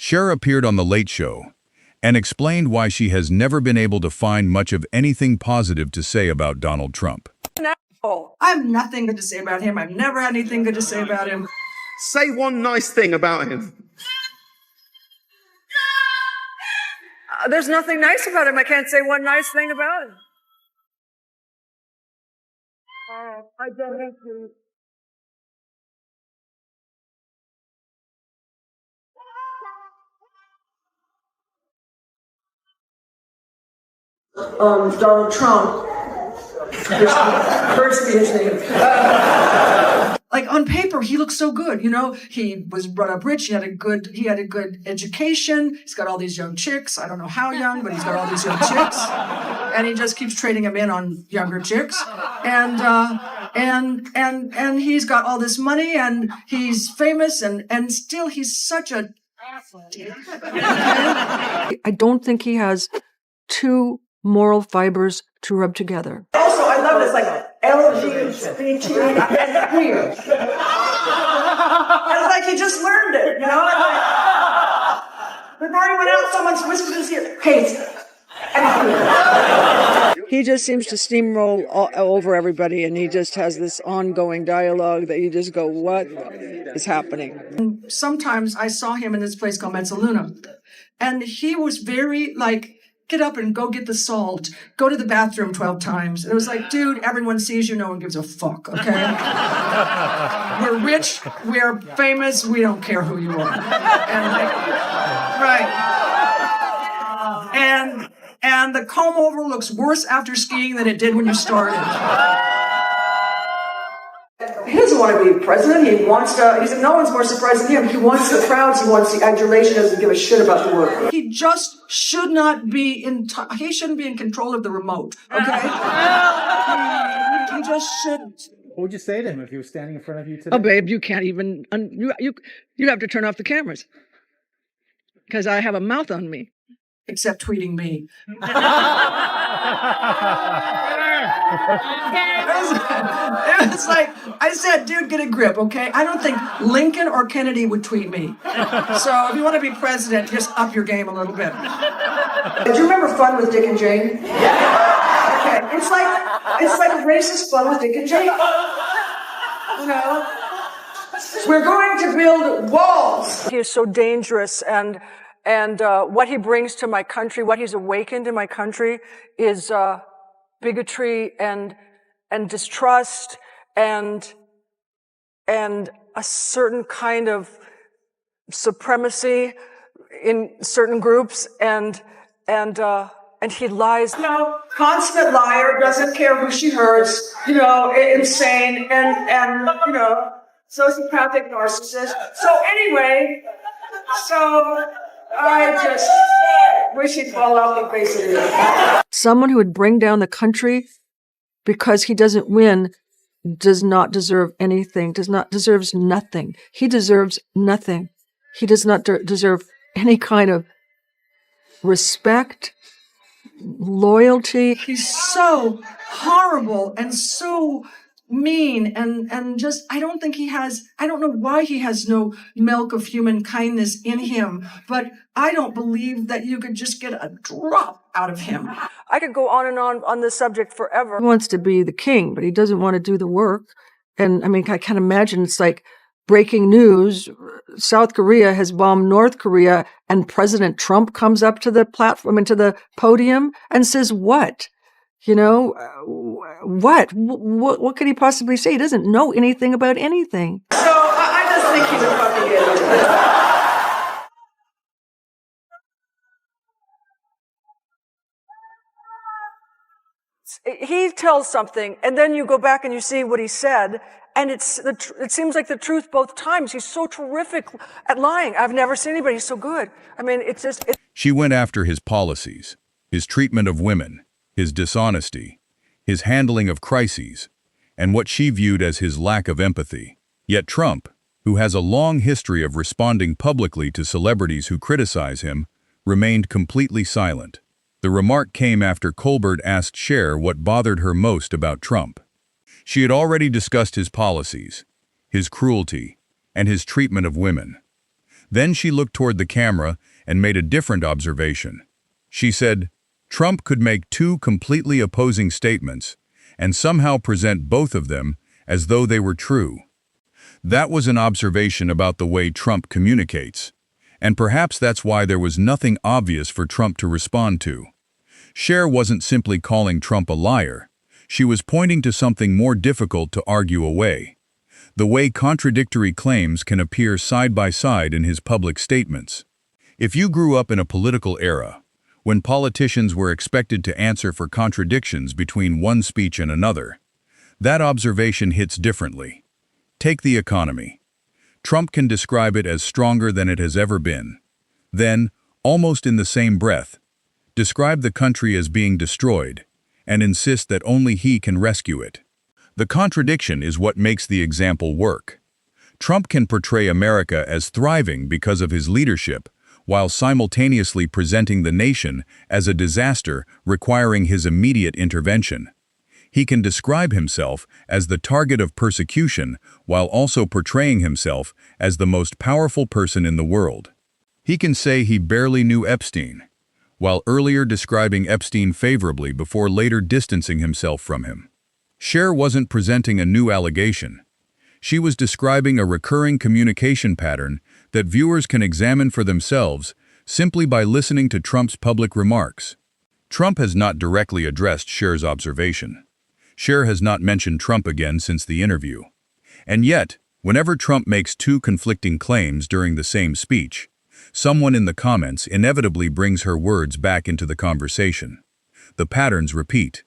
Cher appeared on The Late Show and explained why she has never been able to find much of anything positive to say about Donald Trump. No, I have nothing good to say about him. I've never had anything good to say about him. Say one nice thing about him. There's nothing nice about him. I can't say one nice thing about him. I don't have to. Donald Trump. Hurts me his name. Like on paper, he looks so good. You know, he was brought up rich. He had a good education. He's got all these young chicks. I don't know how young, but he's got all these young chicks, and he just keeps trading them in on younger chicks. And he's got all this money, and he's famous, and still he's such a. I don't think he has two moral fibers to rub together. Also, I love this, like LGBT and queer. It's like he just learned it, you know? Before he went out, someone's whispered in his ear, hate and queer. He just seems to steamroll all over everybody, and he just has this ongoing dialogue that you just go, what is happening? Sometimes I saw him in this place called Mezzaluna, and he was very, like, get up and go get the salt. Go to the bathroom 12 times. And it was like, dude, everyone sees you. No one gives a fuck, okay? We're rich. We're famous. We don't care who you are. And like, right. And the comb over looks worse after skiing than it did when you started. He doesn't want to be president. He said no one's more surprised than him. He wants the crowds. He wants the adulation. He doesn't give a shit about the work. He just should not be he shouldn't be in control of the remote, okay? He just shouldn't. What would you say to him if he was standing in front of you today? Oh, babe, you can't even, you have to turn off the cameras. Because I have a mouth on me. Except tweeting me. It was like, I said, dude, get a grip, okay? I don't think Lincoln or Kennedy would tweet me. So if you want to be president, just up your game a little bit. Do you remember Fun with Dick and Jane? Yeah. Okay, it's like racist fun with Dick and Jane. You know? We're going to build walls. He is so dangerous, and what he brings to my country, what he's awakened in my country is bigotry and distrust and a certain kind of supremacy in certain groups and he lies. You know, consummate liar, doesn't care who she hurts, you know, insane and you know, sociopathic narcissist. So anyway, I just wish he'd fall off the face of the earth. Someone who would bring down the country because he doesn't win does not deserve anything, deserves nothing. He deserves nothing. He does not deserve any kind of respect, loyalty. He's so horrible and so mean and just, I don't know why he has no milk of human kindness in him, but I don't believe that you could just get a drop out of him. I could go on and on this subject forever. He wants to be the king, but he doesn't want to do the work. And I mean, I can't imagine, it's like breaking news. South Korea has bombed North Korea and President Trump comes up to the platform and to the podium and says, what? You know, what could he possibly say? He doesn't know anything about anything. So I just think he's a fucking idiot. He tells something, and then you go back and you see what he said, and it seems like the truth both times. He's so terrific at lying. I've never seen anybody so good. I mean, it's just... She went after his policies, his treatment of women, his dishonesty, his handling of crises, and what she viewed as his lack of empathy. Yet Trump, who has a long history of responding publicly to celebrities who criticize him, remained completely silent. The remark came after Colbert asked Cher what bothered her most about Trump. She had already discussed his policies, his cruelty, and his treatment of women. Then she looked toward the camera and made a different observation. She said, Trump could make two completely opposing statements and somehow present both of them as though they were true. That was an observation about the way Trump communicates, and perhaps that's why there was nothing obvious for Trump to respond to. Cher wasn't simply calling Trump a liar. She was pointing to something more difficult to argue away: the way contradictory claims can appear side by side in his public statements. If you grew up in a political era, when politicians were expected to answer for contradictions between one speech and another, that observation hits differently. Take the economy. Trump can describe it as stronger than it has ever been. Then, almost in the same breath, describe the country as being destroyed, and insist that only he can rescue it. The contradiction is what makes the example work. Trump can portray America as thriving because of his leadership, while simultaneously presenting the nation as a disaster requiring his immediate intervention. He can describe himself as the target of persecution while also portraying himself as the most powerful person in the world. He can say he barely knew Epstein, while earlier describing Epstein favorably before later distancing himself from him. Cher wasn't presenting a new allegation. She was describing a recurring communication pattern that viewers can examine for themselves simply by listening to Trump's public remarks. Trump has not directly addressed Cher's observation. Cher has not mentioned Trump again since the interview. And yet, whenever Trump makes two conflicting claims during the same speech, someone in the comments inevitably brings her words back into the conversation. The patterns repeat.